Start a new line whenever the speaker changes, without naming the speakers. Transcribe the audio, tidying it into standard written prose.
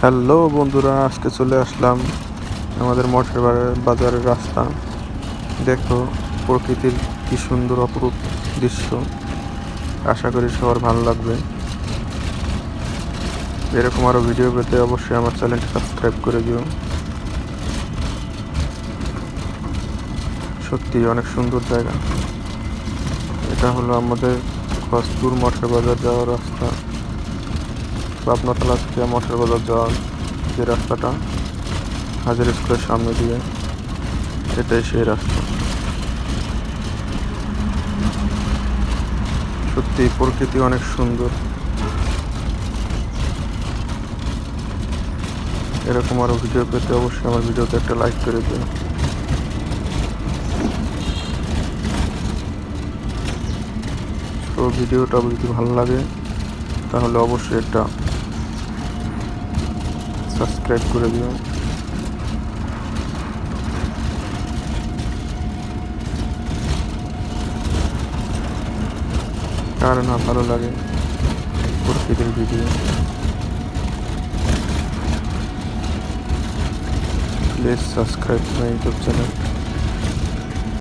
Hello বন্ধুরা, আজকে চলে আসলাম আমাদের মঠের বাজারের রাস্তা। দেখো প্রকৃতির কি সুন্দর অপরূপ দৃশ্য। আশা করি সবার ভালো লাগবে। এরকম আরও ভিডিও পেতে অবশ্যই আমার চ্যানেলটি সাবস্ক্রাইব করে দিও। সত্যি অনেক সুন্দর জায়গা। এটা হলো আমাদের খসপুর মঠের বাজার যাওয়ার রাস্তা। পাবনাতলা থেকে মঠের বাজার যাওয়ার যে রাস্তাটা, হাজার স্কুলের সামনে দিয়ে, এটাই সেই রাস্তা। সত্যি প্রকৃতি অনেক সুন্দর। এরকম আরও ভিডিও পেতে অবশ্যই আমার ভিডিওতে একটা লাইক করে দিও। তো ভিডিওটা যদি ভালো লাগে তাহলে অবশ্যই একটা সাবস্ক্রাইব করে দিও। কার না ভালো লাগে প্রকৃতির video. Please subscribe my YouTube channel.